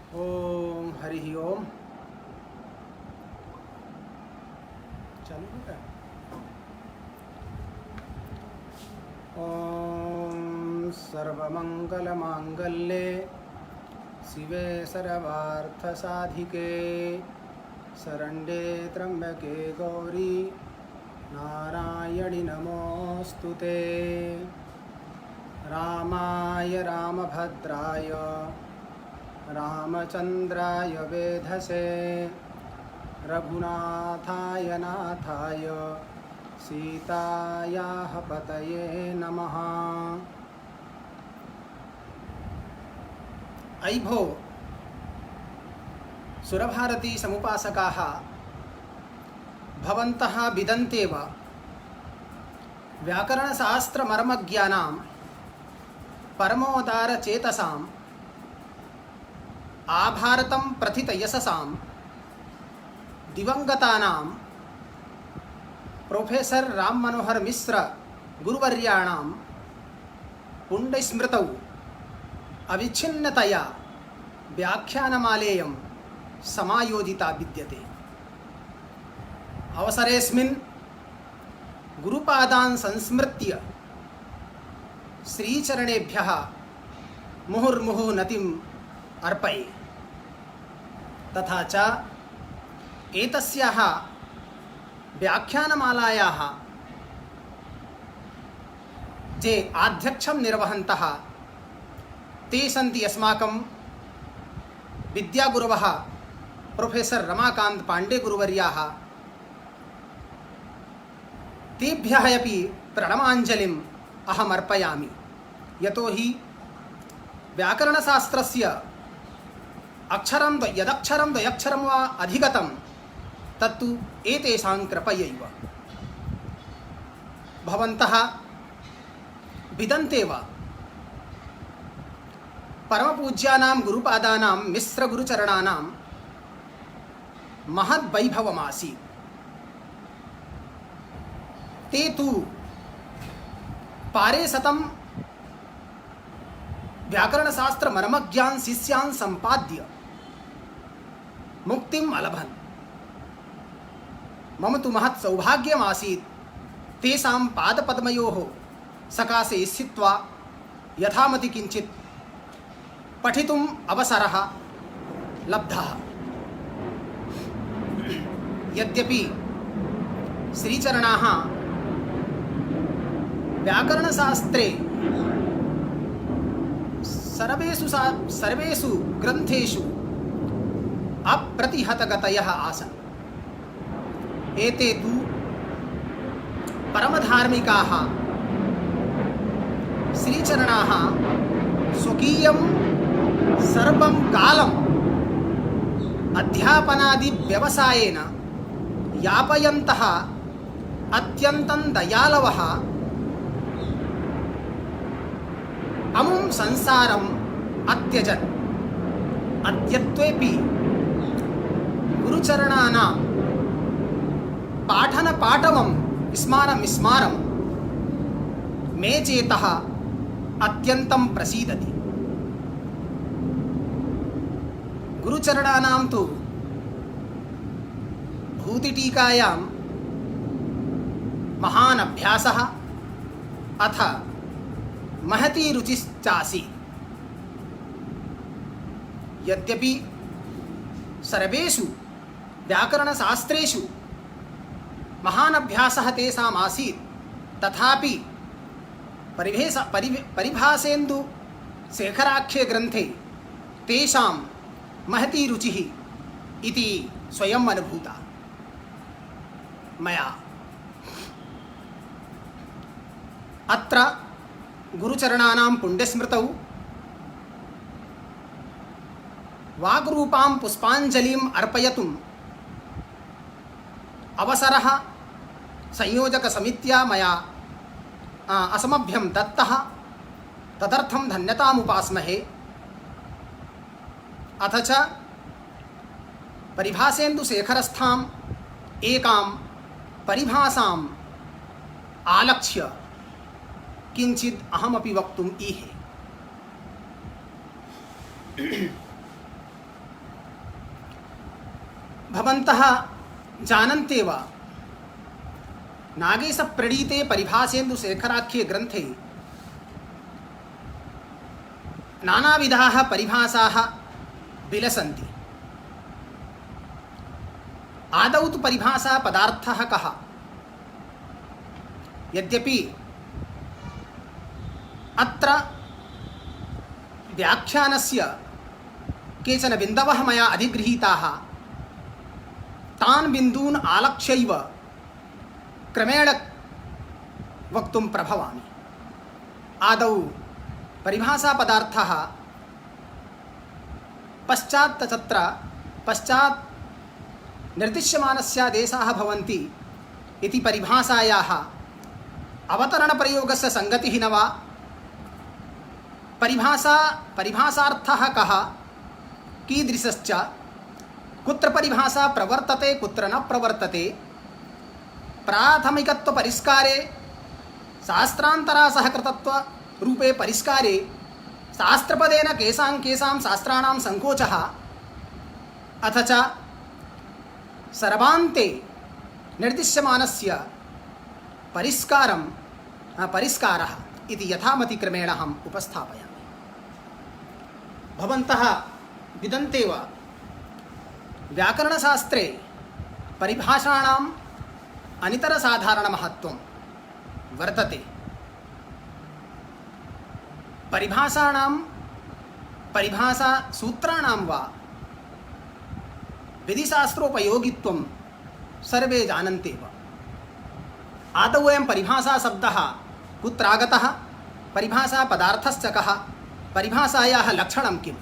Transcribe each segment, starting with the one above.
ओम हरि ओम। चालू हो गया। ओम सर्वमंगलमांगल्ये शिवे सर्वार्थसाधिके शरण्ये त्र्यंबके गौरी नारायणि नमोऽस्तुते। रामाय रामभद्राय रामचंद्राय वेधसे रघुनाथाय नाथाय सीतायाः पतये नमः। अयि भो सुरभारती समुपासकाः भवन्तः विदन्तेव व्याकरणशास्त्रमर्मज्ञानां परमोदारचेतसां आभारतं प्रथितयशसां दिवंगतानां प्रोफेसर राम मनोहर मिश्र गुरुवर्याणां पुण्यस्मृतौ अविच्छिन्नतया व्याख्यानमालेयं समायोजिता विद्यते। अवसरेऽस्मिन् गुरुपादान् संस्मृत्य श्रीचरणेभ्यः मुहुर्मुहुः नतिम् अर्पये। तथा च एतस्याः व्याख्यानमालायाः जे आध्यक्षं निर्वहन्तः ते सन्ति अस्माकं विद्यागुरवः प्रोफेसर रमाकान्त पाण्डे गुरुवर्याः। तेभ्यः अपि प्रणमाञ्जलिम् अहम् अर्पयामि। यतोहि व्याकरणशास्त्रस्य यदक्षरं द्वयक्षरं वा अधिगतं तत्तु एतेषां कृपयैव। भवन्तः विदन्तेव परमपूज्यानां गुरुपादानां मिश्रगुरुचरणानां महद्वैभवमासीत्। ते तु पारे शतं व्याकरणशास्त्रमर्मज्ञान् शिष्यान् सम्पाद्य मुक्तिम् अलभन्। मम तु महत् सौभाग्यमासीत् तेषां पादपद्मयोः सकाशे स्थित्वा यथामति किञ्चित् पठितुम् अवसरः लब्धः। यद्यपि श्रीचरणाः व्याकरणशास्त्रे सर्वेषु ग्रन्थेषु अप्रतिहतगतयः आसन्। एते तु परमधार्मिकाः श्रीचरणाः स्वकीयं सर्वं कालम् अध्यापनादिव्यवसायेन यापयन्तः अत्यन्तं दयालवः अमुं संसारम् अत्यजन्। अद्यत्वेपि गुरुचरणानां पाठनपाठवं स्मारं मे चेतः अत्यन्तं प्रसीदति। गुरुचरणानां तु भूतिटीकायां महान् अभ्यासः अथ महती रुचिश्चासीत्। यद्यपि सर्वेषु व्याकरणशास्त्रेषु महान् अभ्यासः तेषाम् आसीत्, तथापि परिभाषेन्दुशेखराख्ये ग्रन्थे तेषां महती रुचिः इति स्वयम् अनुभूता मया। अत्र गुरुचरणानां पुण्यस्मृतौ वाग्रूपां पुष्पाञ्जलिम् अर्पयितुम् अवसरः संयोजकसमित्या मया असमभ्यं दत्तः। तदर्थं धन्यतामुपास्महे। अथ च परिभाषेन्दुशेखरस्थाम् एकां परिभाषाम् आलक्ष्य किंचित् अहमपि वक्तुम् ईहे। भवन्तः जानन्त्येव नागेशप्रणीते परिभाषेन्दुशेखराख्ये ग्रन्थे नानाविधाः परिभाषाः विलसन्ति। आदौ तु परिभाषा पदार्थः कः? यद्यपि अत्र व्याख्यानस्य केचन बिन्दवः मया अधिगृहीताः, तान् बिन्दून् आलक्ष्यैव क्रमेण वक्तुं प्रभवामि। आदौ परिभाषा पदार्थः, पश्चात् तत्र पश्चात् निर्दिश्यमानस्यादेशाः भवन्ति इति परिभाषायाः अवतरणप्रयोगस्य संगतिः न वा? परिभाषार्थः कः, कीदृशश्च, कुत्र परिभाषा प्रवर्तते कुत्र न प्रवर्तते, प्राथमिकत्वपरिष्कारे शास्त्रान्तरासहकृतत्वरूपे परिष्कारे शास्त्रपदेन केषां शास्त्राणां संकोचः, अथ च सर्वान्ते निर्दिश्यमानस्य परिष्कारः इति यथामतिक्रमेण अहम् उपस्थापयामि। भवन्तः विदन्तेव व्याकरणशास्त्रे परिभाषाणाम् अनितरसाधारणमहत्त्वं वर्तते। परिभाषासूत्राणां वा विधिशास्त्रोपयोगित्वं सर्वे जानन्त्येव। आदौ अयं परिभाषाशब्दः कुत्रागतः, परिभाषापदार्थश्च कः, परिभाषायाः लक्षणं किम्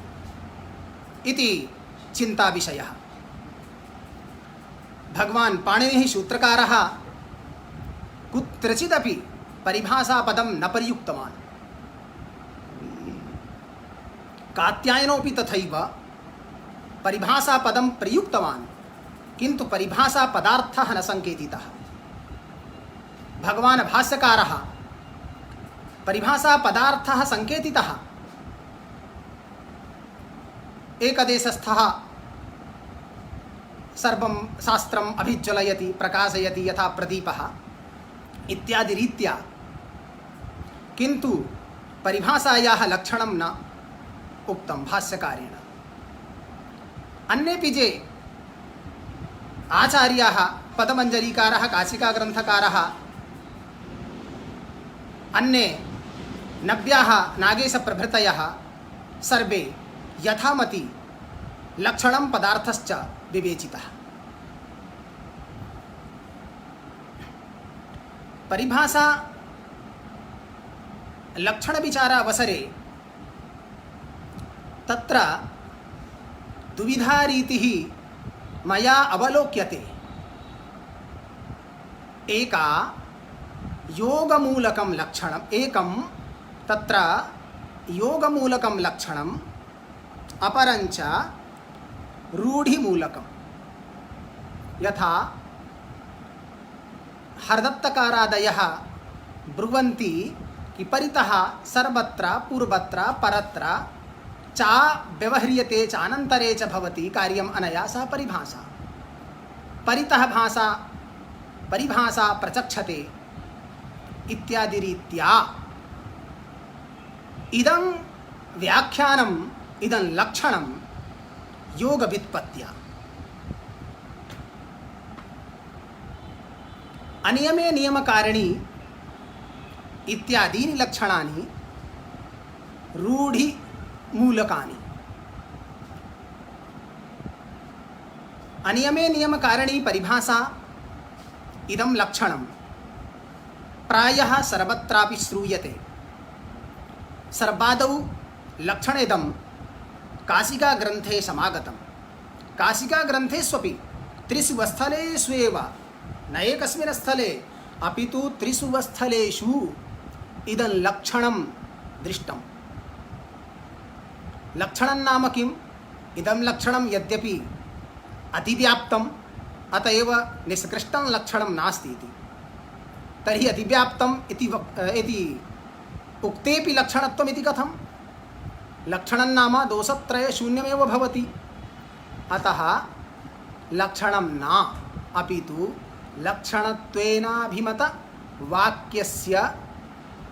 इति चिन्ताविषयः। भगवान् पाणिनिः सूत्रकारः कुत्रचिदपि परिभाषापदं न प्रयुक्तवान्। कात्यायनोऽपि तथैव परिभाषापदं प्रयुक्तवान्, किन्तु परिभाषापदार्थः न सङ्केतितः। भगवान् भाष्यकारः परिभाषापदार्थः सङ्केतितः एकदेशस्थः सर्वं शास्त्रम् अभिज्वलयति प्रकाशयति यथा प्रदीपः इत्यादि रीत्या, किन्तु परिभाषायाः लक्षणं न उक्तं भाष्यकारेण। अन्येपि जे आचार्याः, पदमञ्जरीकारः, काशिकाग्रन्थकारः, अन्ये नव्याः नागेशप्रभृतयः सर्वे यथामति लक्षणं पदार्थश्च विवेचितः। परिभाषा लक्षणविचारावसरे तत्र द्विविधा रीतिः मया अवलोक्यते। एका योगमूलकं लक्षणम्, एकं तत्र योगमूलकं लक्षणम्, अपरञ्च रूढिमूलकं। यथा हरदत्तकारादयः ब्रुवन्ति कि परितः सर्वत्र पूर्वत्र परत्र चा व्यवह्रियते चानन्तरे च भवति कार्यम् अनया सा परिभाषा। परितः परिभाषा प्रचक्षते इत्यादि रीत्या इदं व्याख्यानम्, इदं लक्षणं योगव्युत्पत्त्या। अनियमे नियमकारिणी इत्यादीनि लक्षणानि रूढिमूलकानि। अनियमे नियमकारिणी परिभाषा इदं लक्षणं प्रायः सर्वत्रापि श्रूयते। सर्वादौ लक्षणेदं काशिकाग्रन्थे समागतं। काशिकाग्रन्थेष्वपि त्रिषु स्थलेष्वेव, न एकस्मिन् स्थले अपि तु त्रिषु स्थलेषु इदं लक्षणं दृष्टं। लक्षणं नाम किम्? इदं लक्षणं यद्यपि अतिव्याप्तम्, अत एव निष्कृष्टं लक्षणं नास्ति इति। तर्हि अतिव्याप्तम् इति उक्तेपि लक्षणत्वम् इति कथं? लक्षणं नाम दोषत्रयशून्यमेव भवति। अतः लक्षणं न अपितु लक्षणत्वेनाभिमत वाक्यस्य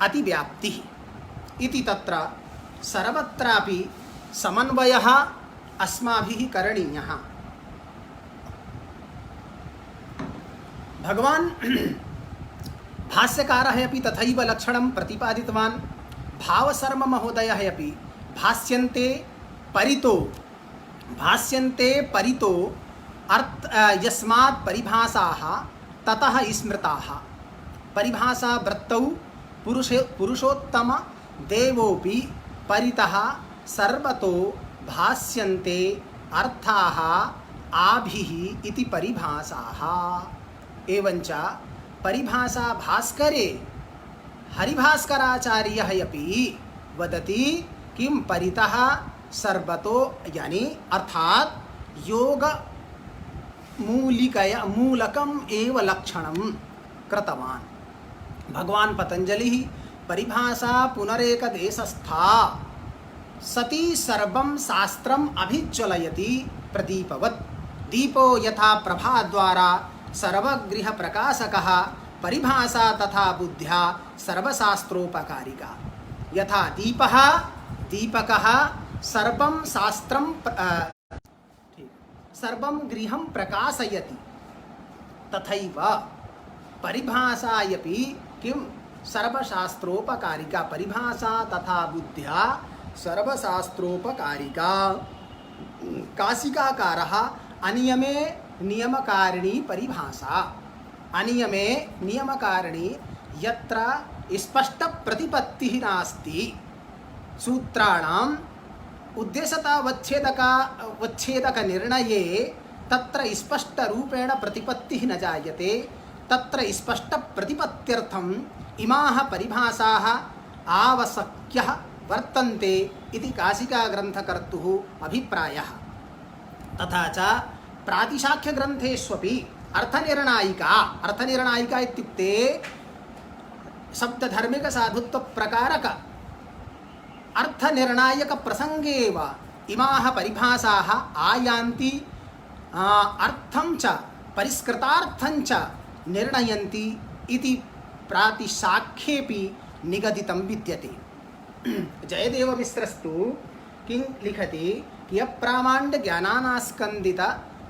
अतिव्याप्तिः इति तत्र सर्वत्रापि समन्वयः अस्माभिः करणीयः। भगवान् भाष्यकारः अपि तथैव लक्षणं प्रतिपादितवान्। भावशर्मा महोदयः अपि भाष्यन्ते परितो अर्थ यस्मात् परिभाषाः ततः स्मृताः परिभाषा वृत्तौ पुरुषोत्तम देवोपि परितः सर्वतो भाष्यन्ते अर्थाः आभिः इति परिभाषाः। एवञ्च परिभाषा भास्करे हरिभास्कराचार्यः अपि वदति किं परितः सर्वतो यानी अर्थात योग मूलकम एव लक्षणं कृतवान्। भगवान् पतंजलिः परिभाषा पुनरेकदेशस्था सती सर्वं शास्त्रम् अभिज्वलयति प्रदीपवत्। दीपो यथा प्रभा द्वारा सर्वगृह प्रकाशकः परिभाषा तथा बुद्ध्या सर्वशास्त्रोपकारिका। यथा दीपः दीपकः सर्वं शास्त्रं सर्वं गृहं प्रकाशयति तथैव परिभाषायपि किं सर्वशास्त्रोपकारिका। परिभाषा तथा बुद्ध्या सर्वशास्त्रोपकारिका। काशिकाकारः अनियमे नियमकारिणी परिभाषा। अनियमे नियमकारिणी यत्र स्पष्ट प्रतिपत्तिः नास्ति। सूत्राणाम् उद्देश्यतावच्छेदक निर्णये तत्र स्पष्ट रूपेण प्रतिपत्तिः न जायते। तत्र स्पष्ट प्रतिपत्त्यर्थम् इमाः परिभाषाः आवश्यक्यः वर्तन्ते इति काशिका ग्रन्थकर्तुः अभिप्रायः। तथा च प्रातिशाख्य ग्रन्थेष्वपि अर्थनिर्णायिका इत्युक्ते शब्दधर्मिक साधुत्व प्रकारक अर्थनिर्णायक प्रसंगेव इमाः परिभाषाः आयान्ति। अर्थं च परिष्कृतार्थं च निर्णयन्ति इति प्रातिशाख्येऽपि निगदितं विद्यते। जयदेवमिश्रस्तु किं लिखति कियप्रामाण्य ज्ञानानास्कन्दित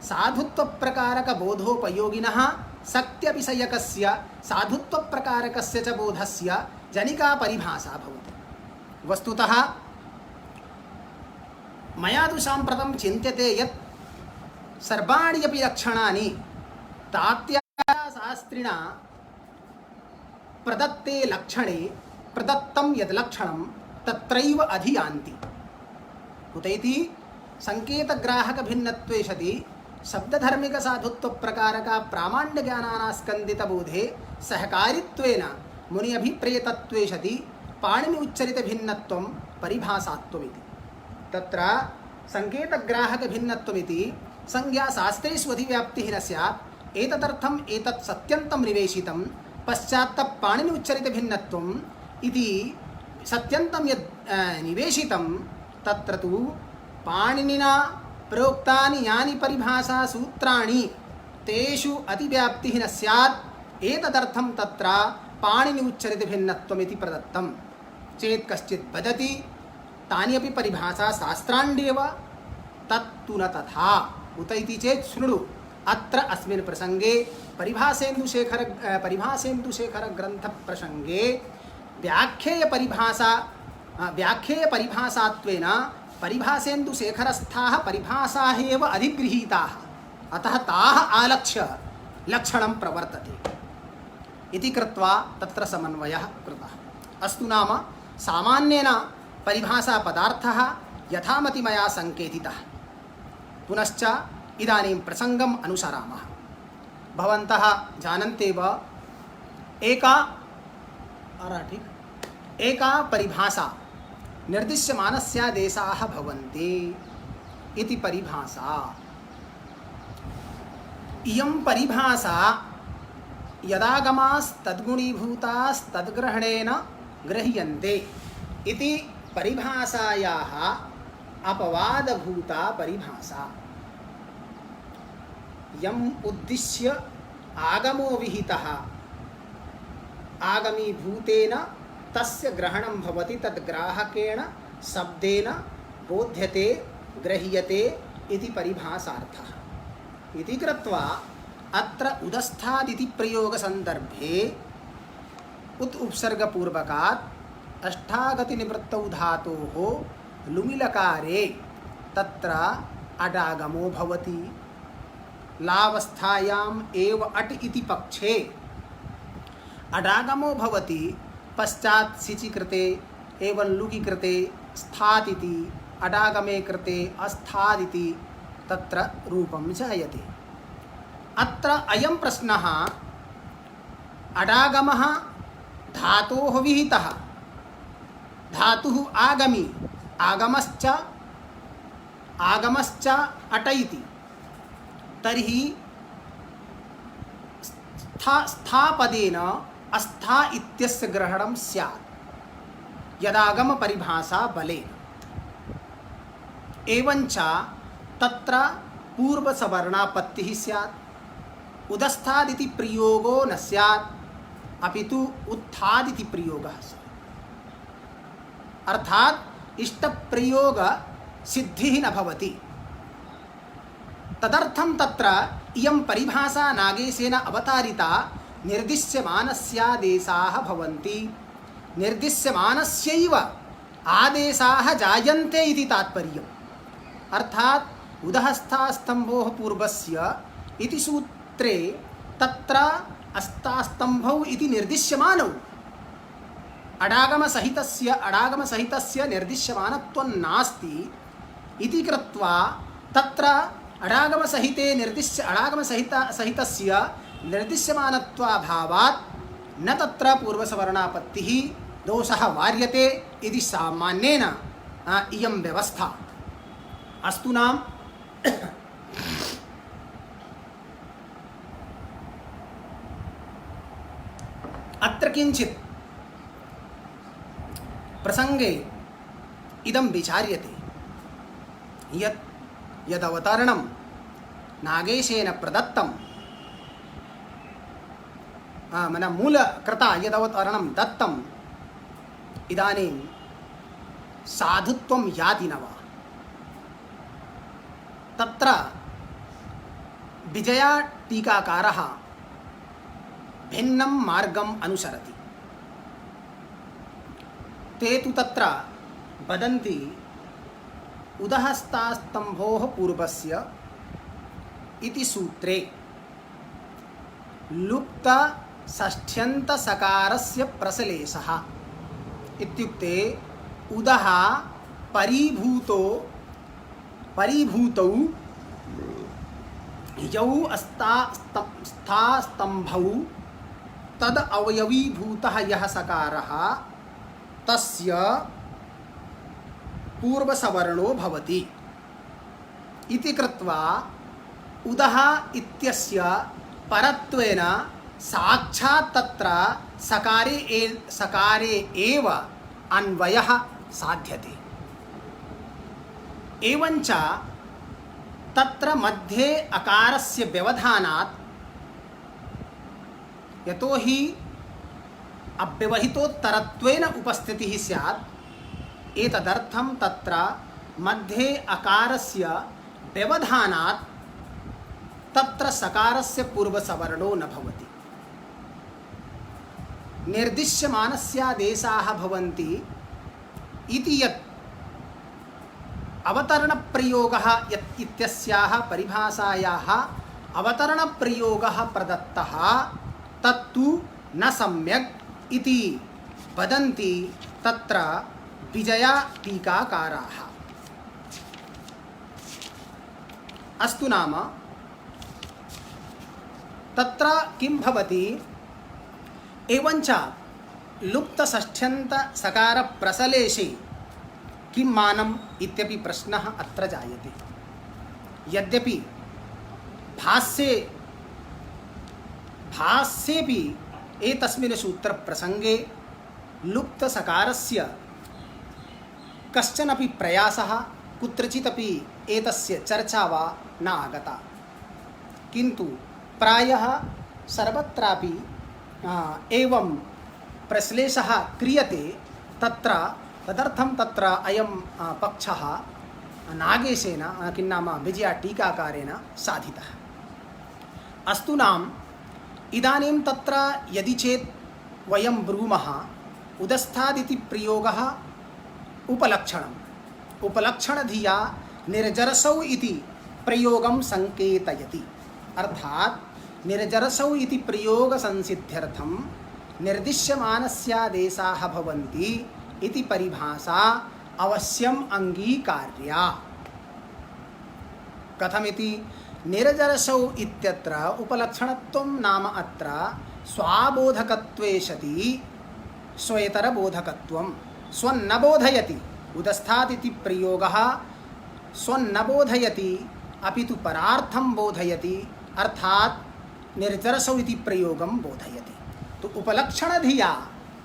साधुत्व प्रकारक बोधोपयोगिनः सत्य विषयकस्य साधुत्व प्रकारकस्य च बोधस्य जनिका परिभाषा भवति। वस्तुतः मया तु साम्प्रतं चिन्त्यते यत् सर्वाणि अपि लक्षणानि तात्याशास्त्रिणा प्रदत्ते लक्षणे प्रदत्तं यद् लक्षणं तत्रैव अधियान्ति। कुत इति संकेतग्राहक भिन्नत्वे सति शब्दधर्मिक साधुत्व प्रकारक प्रामाण्य ज्ञानानास्कन्दित बोधे सहकारित्वेन मुनि अभिप्रेतत्वे सति पाणिनि उच्चरित भिन्नत्वं परिभाषात्वमिति। तत्र संकेतग्राहक भिन्नत्वमिति संज्ञा शास्त्रेषु अधिव्याप्तिः न स्यात्। एतदर्थम् एतत् सत्यन्तं निवेशितं पश्चात् पाणिनि उच्चरित भिन्नत्वम् इति सत्यन्तं यद् निवेशितं तत्र तु पाणिनिना प्रोक्तानि यानि परिभाषा सूत्राणि तेषु अतिव्याप्तिः न स्यात्। एतदर्थं तत्र पाणिनि उच्चरित भिन्नत्वमिति प्रदत्तं। चेत् कश्चित् वदति तानि अपि परिभाषा शास्त्राण्येव, तत्तु न तथा। उत इति चेत् शृणु, अत्र अस्मिन् प्रसंगे परिभाषेन्दुशेखर ग्रन्थ प्रसंगे व्याख्येय परिभाषात्वेन परिभाषेन्दुशेखरस्थाः परिभाषाः एव अधिगृहीताः। अतः ताः आलक्ष्य लक्षणं प्रवर्तते इति कृत्वा तत्र समन्वयः कृतः। अस्तु नाम सामान्येन परिभाषा पदार्थः यथामति मया संकेतितः। पुनश्च इदानीं प्रसङ्गम् अनुसरामः। भवन्तः जानन्त्येव एका परिभाषा निर्दिश्यमानस्यादेशाः भवन्ति इति परिभाषा। इयं परिभाषा यदागमास्तद्गुणीभूतास्तद्ग्रहणेन गृह्यन्ते इति परिभाषायाः अपवादभूता परिभाषा। यम उद्दिश्य आगमो विहितः आगमीभूतेन तस्य ग्रहणं भवति तद्ग्राहकेण शब्देन बोध्यते गृह्यते इति परिभाषार्थः इति कृत्वा अत्र उदस्थादिति प्रयोगसन्दर्भे उत उपसर्गपूर्वकात् अष्टागतिनिवृत्तौ धातोः लुमिलकारे तत्र अडागमो भवति। लावस्थायाम् एव अट् इति पक्षे अडागमो भवति। पश्चात् सिचि कृते एवं लुकि कृते स्थादिति अडागमे कृते अस्थादिति तत्र रूपं जायते। अत्र अयं प्रश्नः अडागमः धातोः विहितः धातुः आगमी आगमश्च अट इति तर्हि स्थापदेन अस्था इत्यस्य ग्रहणं स्यात् यदागम परिभाषा बलेन। एवञ्च तत्र पूर्वसवर्णापत्तिः स्यात्। उदस्थादिति प्रयोगो न स्यात् अपितु उत्थादिति प्रयोगः स्यात्। अर्थात् इष्टप्रयोग सिद्धिः न भवति। तदर्थं तत्र इयं परिभाषा नागेशेन अवतारिता। निर्दिश्यमानस्यादेशाः भवन्ति। निर्दिश्यमानस्यैव आदेशाः जायन्ते इति तात्पर्यम्। अर्थात् उदहस्थास्तम्भोः पूर्वस्य इति सूत्रे तत्र अस्तास्तम्भौ इति निर्दिश्यमानौ अडागमसहितस्य निर्दिश्यमानत्वं नास्ति इति कृत्वा तत्र अडागमसहितस्य निर्दिश्यमानत्वाभावात् न तत्र पूर्वसवर्णापत्तिः दोषः वार्यते इति सामान्येन इयं व्यवस्था। अस्तु नाम अत्र किञ्चित् प्रसंगे इदं विचार्यते यत् यदवतरणं नागेशेन प्रदत्तं मन मूलकृता यदवतरणं दत्तम् इदानीं साधुत्वं याति न वा। तत्र विजया टीकाकारः भिन्नं मार्गम् अनुसरति। ते तु तत्र वदन्ति उदहस्तास्तम्भोः पूर्वस्य इति सूत्रे लुप्त षष्ठ्यन्तसकारस्य प्रसलेशः इत्युक्ते उदः परिभूतौ यौ स्थास्तम्भौ तद अवयवीभूतः यः सकारः तस्य पूर्वसवर्णो भवति इति कृत्वा उदः इत्यस्य परत्वेन साक्षात् तत्र सकारे एव अन्वयः साध्यते। एवञ्च तत्र मध्ये अकारस्य व्यवधानात् यतोहि अव्यवहितोत्तरत्वेन उपस्थितिः स्यात् एतदर्थं तत्र मध्ये अकारस्य व्यवधानात् तत्र सकारस्य पूर्वसवर्णो न भवति। निर्दिश्यमानस्यादेशाः भवन्ति इति यत् अवतरणप्रयोगः यत् इत्यस्याः परिभाषायाः अवतरणप्रयोगः प्रदत्तः तत्तु न सम्यक् इति वदन्ति तत्र विजया टीकाकाराः। अस्तु नाम तत्र किं भवति एवञ्च लुप्तषष्ठ्यन्तसकारप्रसलेशे किं मानम् इत्यपि प्रश्नः अत्र जायते। यद्यपि भाष्येऽपि एतस्मिन् सूत्रप्रसङ्गे लुप्तसकारस्य कश्चनपि प्रयासः कुत्रचिदपि एतस्य चर्चा वा न आगता। किंतु प्रायः सर्वत्रापि एवं प्रश्लेषः क्रियते। तदर्थं तत्र अयं पक्षः नागेशेन किं नाम विजया टीकाकारेण साधितः। अस्तु नाम इदानीं तत्र यदि चेत् वयं ब्रूमः उदस्थादिति प्रयोगः उपलक्षणधिया निर्जरसौ इति प्रयोगं संकेतयति। अर्थात् निर्जरसौ इति प्रयोग संसिद्ध्यर्थं निर्दिश्यमानस्यादेशाः भवन्ति इति परिभाषा अवश्यम् अंगीकार्या। कथमिति? निर्जरसौ इत्यत्र उपलक्षणत्वं नाम अत्र स्वाबोधकत्वे सति स्वेतरबोधकत्वं स्वन्न बोधयति। उदस्थादिति प्रयोगः स्वन्न बोधयति अपितु परार्थं बोधयति, अर्थात् निर्जरसौ इति प्रयोगं बोधयति। तो उपलक्षणधिया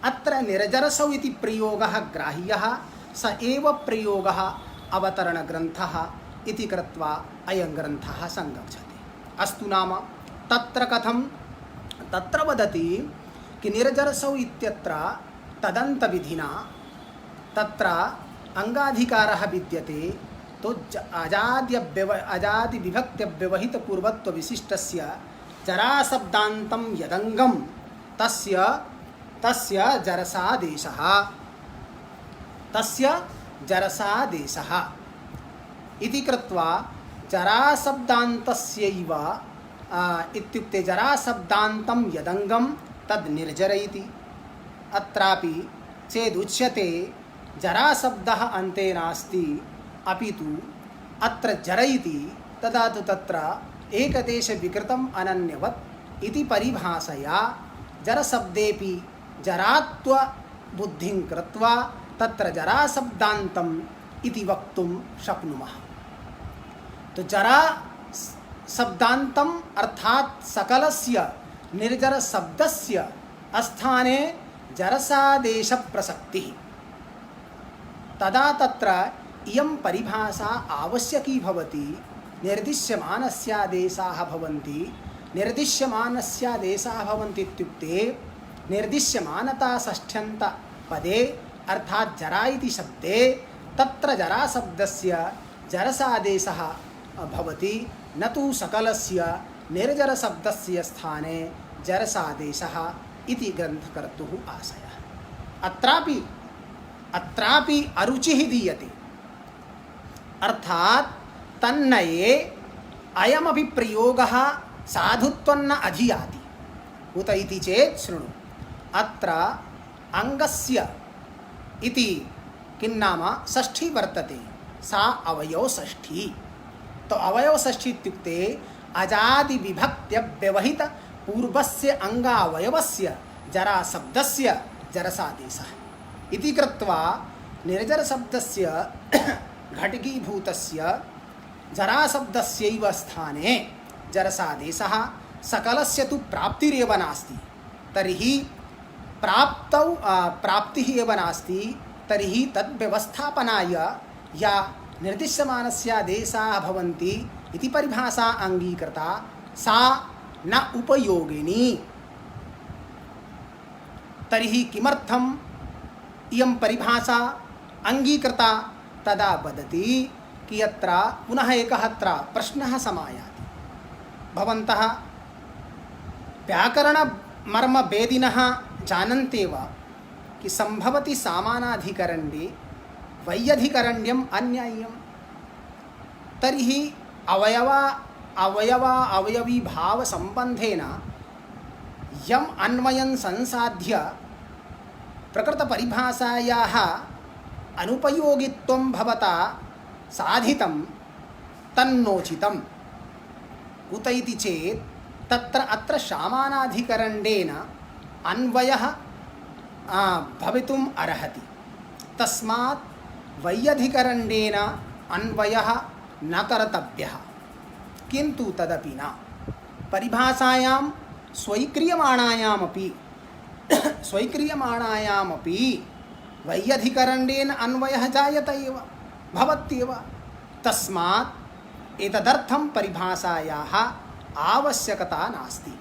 अत्र निर्जरसौ इति प्रयोगः ग्राह्यः, स एव प्रयोगः अवतरणग्रन्थः इति कृत्वा अयं ग्रन्थः संगच्छति। अस्तु नाम तत्र कथं? तत्र वदति कि निर्जरसौ इत्यत्र तदन्तविधिना तत्र अंगाधिकारः विद्यते। तो अजादिविभक्त्यव्यवहितपूर्वत्वविशिष्टस्य जराशब्दान्तं यदङ्गं तस्य जरसादेशः इति कृत्वा जराशब्दान्तस्यैव इत्युक्ते जराशब्दान्तं यदङ्गं तद् निर्जर इति। अत्रापि चेदुच्यते जराशब्दः अन्ते नास्ति अपितु अत्र जर इति, तदा तु तत्र एकदेशविकृतम् अनन्यवत् इति परिभाषया जरशब्देपि जरात्व बुद्धिं कृत्वा तत्र जराशब्दान्तम् इति वक्तुं शक्नुमः। तो जरा शब्दान्तम् अर्थात् सकलस्य निर्जर शब्दस्य स्थाने जरसादेश प्रसक्तिः। तदा तत्र इयं परिभाषा आवश्यकी भवति। निर्दिश्यमानस्यादेशाः भवन्ति। निर्दिश्यमानस्यादेशाः भवन्ति इत्युक्ते निर्दिश्यमानता षष्ठ्यन्त पदे अर्थात् जरा इति शब्दे तत्र जरा शब्दस्य जरसादेशः भवति, न तु सकलस्य निर्जर शब्दस्य स्थाने जरसादेशः इति ग्रन्थकर्तुः आशयः। अत्रापि अरुचिः दीयते। अर्थात् तन्नये अयमपि प्रयोगः साधुत्वन्न अधियाति। उत इति चेत् शृणु, अत्र अंगस्य इति किं नाम षष्ठी वर्तते, सा अवयवषष्ठी। तो अवयवषष्ठी इत्युक्ते अजादिविभक्त्यव्यवहित पूर्वस्य अंगावयवस्य जराशब्दस्य जरसादेशः इति कृत्वा निर्जरशब्दस्य घटिकीभूतस्य जराशब्दस्यैव स्थाने जरसादेशः सकलस्य तु प्राप्तिरेव नास्ति। तर्हि प्राप्तिः एव नास्ति, तर्हि तद्व्यवस्थापनाय या निर्दिश्यमानस्यादेशाः भवन्ति इति परिभाषा अंगीकृता, सा न उपयोगिनी। तर्हि किमर्थम् इयं परिभाषा अंगीकृता? तदा वदति कि अत्र पुनः एकः अत्र प्रश्नः समायाति। भवन्तः व्याकरणमर्मवेदिनः जानन्त्येव कि सम्भवति सामानाधिकरण्ये वैयधिकरण्यम् अन्याय्यम्। तर्हि अवयवी भाव संबंधेन यम अन्वयं संसाध्य प्रकृत परिभाषायाः अनुपयोगित्वं भवता साधितं तन्नोचितम्। उत इति चेत् तत्र अत्र सामानाधिकरण्येन अन्वयः भवितुम् अर्हति। तस्मात् वैयधिकरण्येन अन्वयः न कर्तव्यः। किन्तु तदपि न, परिभाषायां स्वैक्रियमाणायामपि वैयधिकरण्येन अन्वयः जायत एव भवत्येव। तस्मात् एतदर्थं परिभाषायाः आवश्यकता नास्ति।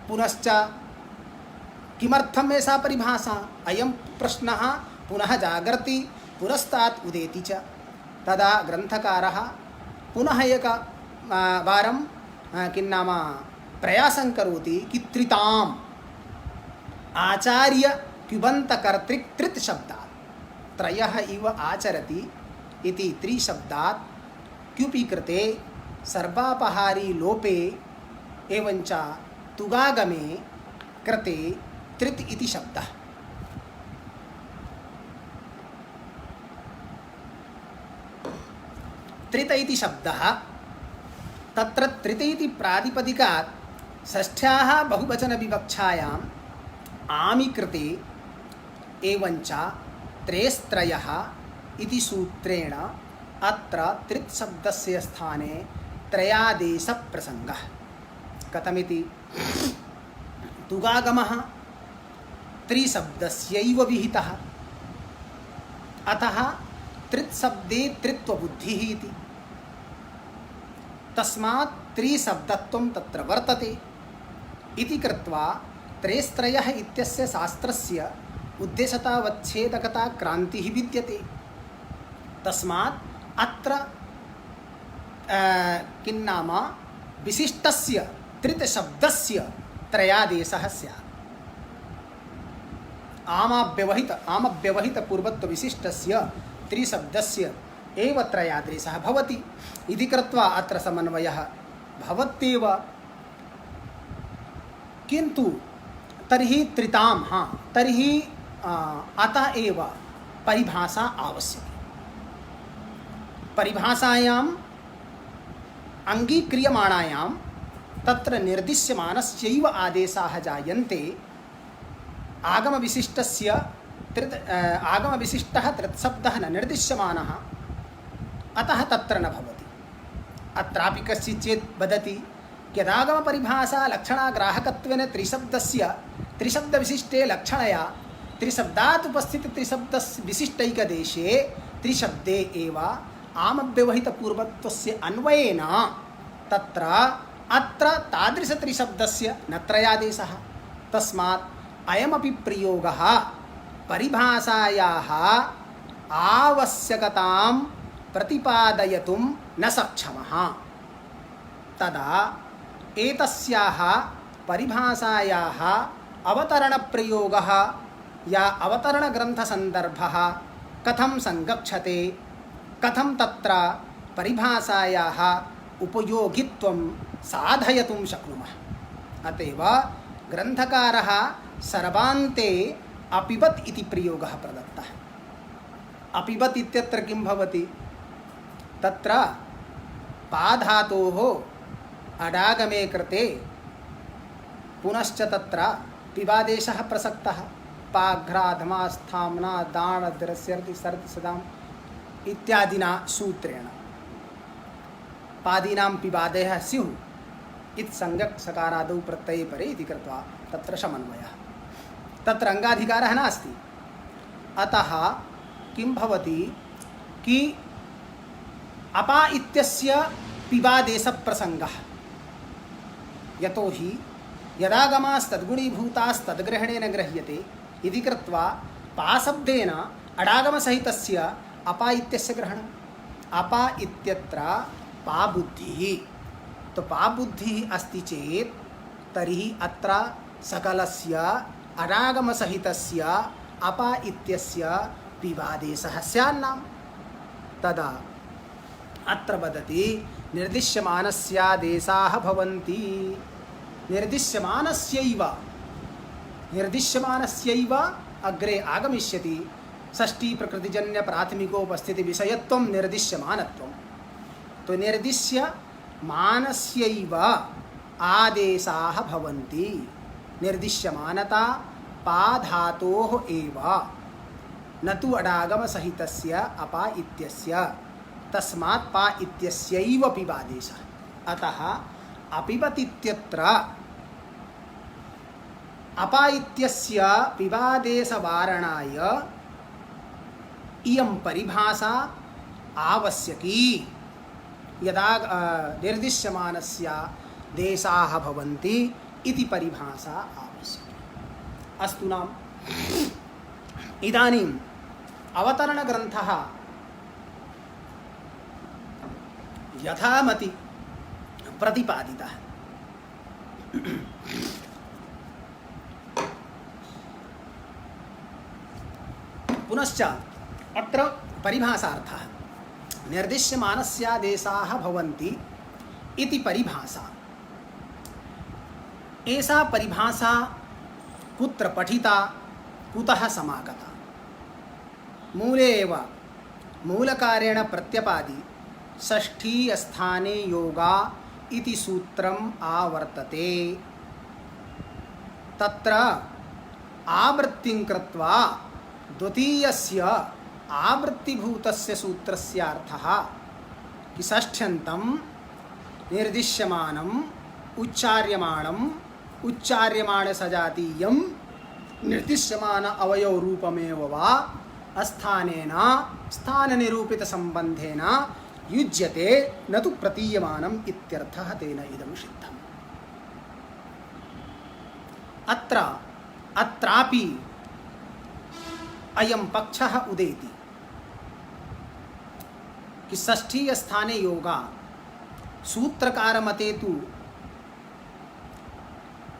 पुनश्च किमर्थम् एषा परिभाषा? अयं प्रश्नः पुनः जागर्ति, पुरस्तात् उदेति च। तदा ग्रन्थकारः पुनः एक वारं किं नाम प्रयासं करोति कि त्रिताम् आचार्य क्युबन्तकर्तृक् त्रित् शब्दात् त्रयः इव आचरति इति त्रिशब्दात् क्युपि कृते सर्वापहारी लोपे एवञ्च तुगागमे कृते त्रित् इति शब्दः। त्रित इति शब्दः तत्र त्रित इति प्रातिपदिकात् षष्ठ्याः बहुवचनविवक्षायाम् आमि कृते एवञ्च त्रेस्त्रयः इति सूत्रेण अत्र त्रित् शब्दस्य स्थाने त्रयादेशप्रसङ्गः। कथमिति? तुगागमः त्रिशब्दस्यैव विहितः, अतः त्रित् शब्दे त्रित्वबुद्धिः इति। तस्मात् त्रिशब्दत्वं तत्र वर्तते इति कृत्वा त्रयस्त्रयः इत्यस्य शास्त्रस्य उद्देशतावच्छेदकता क्रान्तिः विद्यते। तस्मात् अत्र किं नाम विशिष्टस्य त्रित् शब्दस्य त्रयादेशः स्यात्। आमव्यवहित पूर्वत्वविशिष्टस्य त्रिशब्दस्य एव त्रयादेशः भवति इति कृत्वा अत्र समन्वयः भवत्येव। किन्तु तर्हि त्रितां तर्हि अतः एव परिभाषा आवश्यकी। परिभाषायाम् अङ्गीक्रियमाणायां तत्र निर्दिश्यमानस्यैव आदेशाः जायन्ते। आगमविशिष्टः त्रित्शब्दः न निर्दिश्यमानः, अतः तत्र न भवति। अत्रापि कश्चित् चेत् वदति यदागमपरिभाषा लक्षणाग्राहकत्वेन त्रिशब्दविशिष्टे लक्षणया त्रिशब्दात् उपस्थितत्रिशब्दविशिष्टैकदेशे त्रिशब्दे एव आमव्यवहितपूर्वत्वस्य अन्वयेन तत्र अत्र तादृशत्रिशब्दस्य न त्रयादेशः। तस्मात् अयमपि प्रयोगः परिभाषायाः आवश्यकतां प्रतिपादयितुं न सक्षमः। तदा एतस्याः परिभाषायाः अवतरणप्रयोगः या अवतरणग्रन्थसन्दर्भः कथं संगच्छते, कथं तत्र परिभाषायाः उपयोगित्वं साधयितुं शक्नुमः। अतएव ग्रन्थकारः सर्वान्ते अपिबत् इति प्रयोगः प्रदत्तः। अपिबत् इत्यत्र किं भवति? तत्र पाधातोः अडागमे कृते पुनश्च तत्र पिबादेशः प्रसक्तः। पाघ्राधमास्थाम्ना दाणद्रस्यर्ति सर्ति सदाम् इत्यादिना सूत्रेण पादीनां पिबादयः स्युः इति संज्ञक् सकारादौ प्रत्यये परे इति कृत्वा तत्र समन्वयः। तत्र अङ्गाधिकारः नास्ति। अतः किं भवति कि अपा इत्यस्य पिबादेशप्रसङ्गः, यतोहि यदागमास्तद्गुणीभूतास्तद्ग्रहणेन गृह्यते इति कृत्वा पाशब्देन अडागमसहितस्य अपा इत्यस्य ग्रहणम्। अपा इत्यत्र पाबुद्धिः, तो पाबुद्धिः अस्ति चेत् तर्हि अत्र सकलस्य अडागमसहितस्य अपा इत्यस्य पिबादेशः स्यान्नाम। तदा अत्र वदति निर्दिश्यमानस्यादेशाः भवन्ति। निर्दिश्यमानस्यैव अग्रे आगमिष्यति षष्ठी प्रकृतिजन्य प्राथमिकोपस्थिति विषयत्वं निर्दिश्यमानत्वं। तो निर्दिश्यमानस्यैव आदेशाः भवन्ति। निर्दिश्यमानता पाधातोः एव, न तु अडागमसहितस्य अपा इत्यस्य। तस्मात् पा इत्यस्यैव पिबादेशः। अतः अपिबत् इत्यत्र अपा इत्यस्य पिबादेशवारणाय इयं परिभाषा आवश्यकी। यदा निर्दिश्यमानस्य देशाः भवन्ति इति परिभाषा आवश्यकी। अस्तु नाम इदानीम् अवतरणग्रन्थः यथामति प्रतिपादितः। पुनश्च अत्र परिभाषार्थः निर्दिश्यमानस्यादेशाः भवन्ति इति परिभाषा। एषा परिभाषा कुत्र पठिता, कुतः समागता? मूले एव मूलकारेण प्रत्यपादि षष्ठीस्थाने योगा इति सूत्रम् आवर्तते। तत्र आवृत्तिं कृत्वा द्वितीयस्य आवृत्तिभूतस्य सूत्रस्य अर्थः कि षष्ठ्यन्तं निर्दिश्यमानम् उच्चार्यमाणम् उच्चार्यमाणसजातीयं निर्दिश्यमान अवयवरूपमेव वा अस्थानेन स्थाननिरूपितसम्बन्धेन युज्यते न तु प्रतीयमानम् इत्यर्थः। तेन इदं सिद्धम्। अत्रापि अयं पक्षः उदेति कि षष्ठीस्थाने योगा सूत्रकारमते तु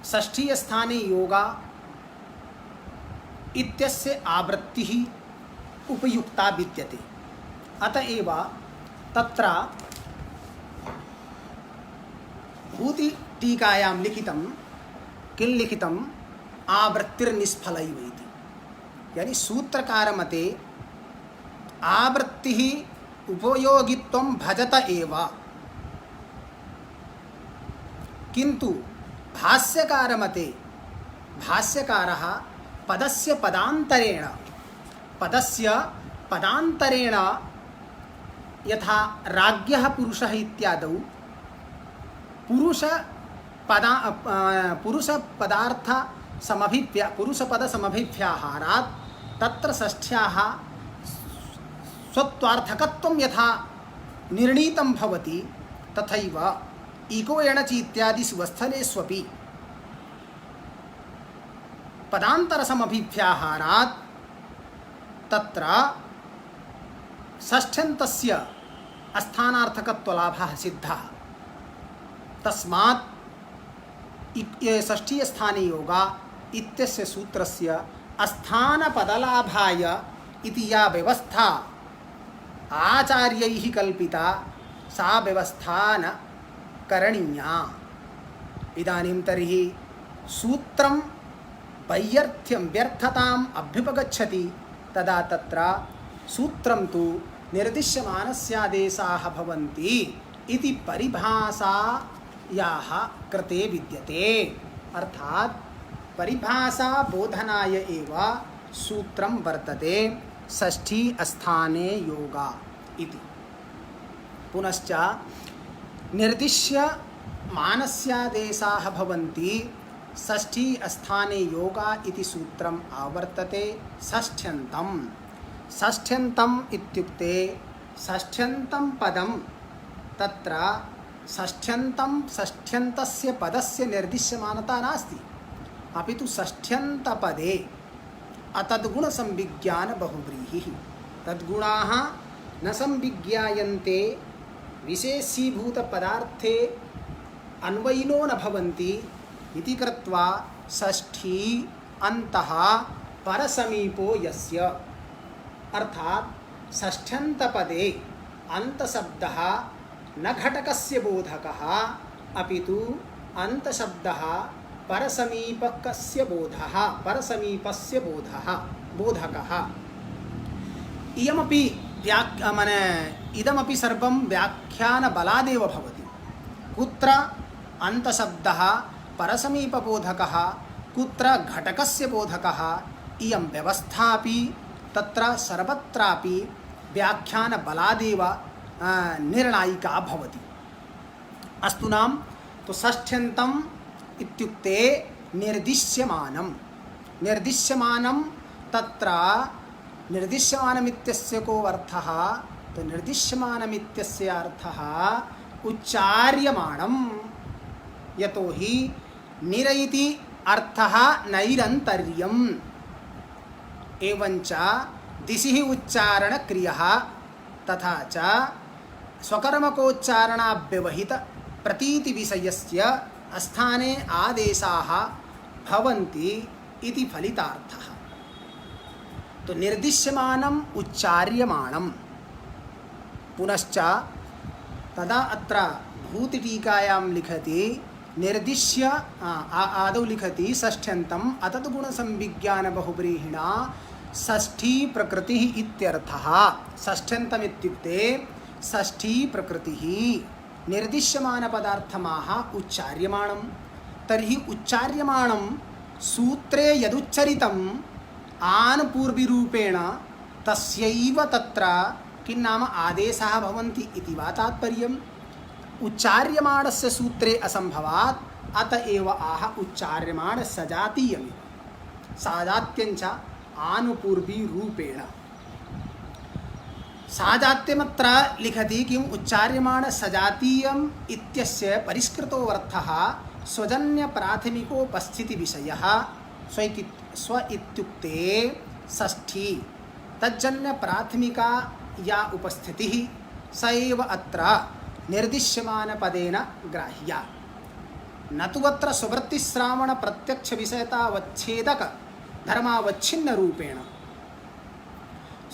षष्ठीस्थाने योगा इत्यस्य आवृत्तिः उपयुक्ता विद्यते। अतएव तत्र भूतिटीकायां लिखितं किं लिखितम्? आवृत्तिर्निष्फलैव इति। यानी सूत्रकारमते आवृत्तिः उपयोगित्वं भजत एव, किन्तु भाष्यकारमते भाष्यकारः पदस्य पदान्तरेण यथा राज्ञः पुरुषः इत्यादौ पुरुषपदसमभिव्याहारात् तत्र षष्ठ्याः स्वत्वार्थकत्वं यथा निर्णीतं भवति तथैव इको एणचि इत्यादिषु स्थलेष्वपि पदान्तरसमभिव्याहारात् तत्र षष्ठ्यन्तस्य अस्थानार्थकत्वलाभः सिद्धः। तस्मात् षष्ठीस्थाने योगा इत्यस्य सूत्रस्य अस्थानपदलाभाय इति या व्यवस्था आचार्यैः कल्पिता सा व्यवस्था न करणीया। इदानीं तर्हि सूत्रं व्यर्थताम् अभ्युपगच्छति तदा तत्र सूत्रं तु निर्दिश्यमानस्यादेशाः भवन्ति इति परिभाषायाः कृते विद्यते। अर्थात् परिभाषा बोधनाय एव सूत्रं वर्तते षष्ठी स्थाने योगा इति। पुनश्च निर्दिश्यमानस्यादेशाः भवन्ति षष्ठी स्थाने योगा इति सूत्रम् आवर्तते षष्ठ्यन्तम्। षष्ठ्यन्तम् इत्युक्ते षष्ठ्यन्तं पदं तत्र षष्ठ्यन्तस्य पदस्य निर्दिश्यमानता नास्ति, अपि तु षष्ठ्यन्तपदे अतद्गुणसंविज्ञानबहुव्रीहिः। तद्गुणाः न संविज्ञायन्ते विशेषीभूतपदार्थे अन्वयिनो न भवन्ति इति कृत्वा षष्ठी अन्तः परसमीपो यस्य। अर्थात् षष्ठ्यन्तपदे अन्तशब्दः न घटकस्य बोधकः अपि तु अन्तशब्दः परसमीपस्य बोधकः। इदमपि सर्वं व्याख्यानबलादेव भवति। कुत्र अन्तशब्दः परसमीपबोधकः, कुत्र घटकस्य बोधकः, इयं व्यवस्थापि तत्र सर्वत्रापि व्याख्यानबलादेव निर्णायिका भवति। अस्तु नाम तो षष्ठ्यन्तम् इत्युक्ते निर्दिश्यमानं तत्र निर्दिश्यमानमित्यस्य को अर्थः? तो निर्दिश्यमानमित्यस्य अर्थः उच्चार्यमाणम् यतोहि निर इति अर्थः नैरन्तर्यम् एवञ्च दिशिः उच्चारणक्रियः तथा च स्वकर्मकोच्चारणाव्यवहित प्रतीतिविषयस्य स्थाने आदेशाः भवन्ति इति फलितार्थः। तो निर्दिश्यमानम् उच्चार्यमाणं पुनश्च तदा अत्र भूतिटीकायां लिखति निर्दिश्य आदौ लिखति षष्ठ्यन्तम् अतद्गुणसंविज्ञानबहुव्रीहिणा षष्ठी प्रकृतिः इत्यर्थः। षष्ठ्यन्तम् इत्युक्ते षष्ठी प्रकृतिः निर्दिश्यमानपदार्थमाः उच्चार्यमाणं। तर्हि उच्चार्यमाणं सूत्रे यदुच्चरितम् आनपूर्विरूपेण तस्यैव तत्र किं नाम आदेशाः भवन्ति इति वा तात्पर्यम्। उच्चार्यमाणस्य सूत्रे असम्भवात् अत एव आह उच्चार्यमाण सजातीयम् साजात्यञ्च आनुपूर्वीरूपेण। साजात्यमत्र लिखति किम् उच्चार्यमाण सजातीयम् इत्यस्य परिष्कृतो अर्थः स्वजन्यप्राथमिकोपस्थितिविषयः। स्व इत्युक्ते षष्ठी तज्जन्यप्राथमिका या उपस्थितिः स एव अत्र निर्दिश्यमानपदेन ग्राह्या। न तु अत्र सुवृत्तिश्रावणप्रत्यक्षविषयतावच्छेदक धर्मावच्छिन्नरूपेण।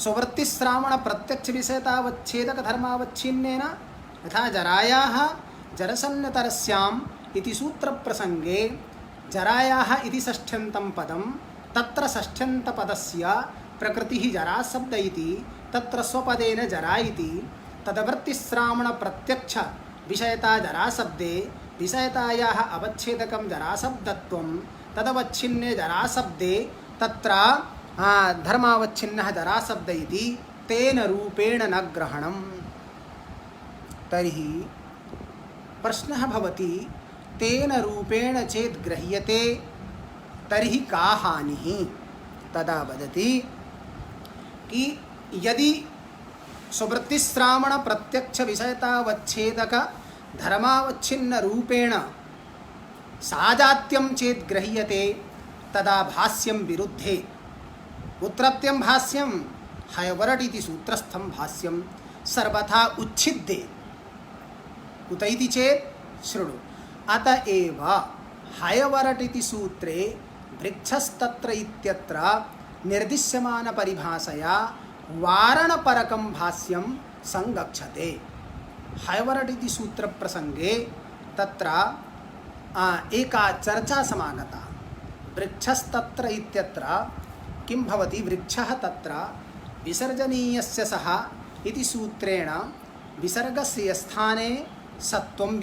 सुवृत्तिश्रावणप्रत्यक्षविषयतावच्छेदक धर्मावच्छिन्नेन यथा जरायाः जरसन्नतरस्याम् इति सूत्रप्रसङ्गे जरायाः इति षष्ठ्यन्तं पदं तत्र षष्ठ्यन्तपदस्य प्रकृतिः जराशब्द इति तत्र स्वपदेन जरा इति तदवृत्तिश्रावणप्रत्यक्षविषयता जराशब्दे विषयतायाः अवच्छेदकं जराशब्दत्वं तदवच्छिन्ने जराशब्दे तत्र धर्मावच्छिन्नः जराशब्द इति तेन रूपेण न ग्रहणम्। तर्हि प्रश्नः भवति तेन रूपेण चेत् गृह्यते तर्हि का हानिः। तदा वदति कि यदि सुवृत्तिश्रावणप्रत्यक्षविषयतावच्छेदक धर्मावच्छिन्नरूपेण साजात्यं चेत् गृह्यते तदा भाष्यं विरुद्धे। कुत्रत्यं भाष्यं हयवरट् इति सूत्रस्थं भाष्यं सर्वथा उच्छिद्ये। कुत इति चेत् शृणु अत एव हयवरट् इति सूत्रे वृक्षस्तत्र इत्यत्र निर्दिश्यमानपरिभाषया वारणपरकं भाष्यं संगच्छते। हयवरट् इति सूत्रप्रसङ्गे तत्र एका चर्चा समागता। वृक्षस्तत्र इत्यत्र किं भवति वृक्षः तत्र विसर्जनीयस्य सः इति सूत्रेण विसर्गस्य स्थाने सत्वं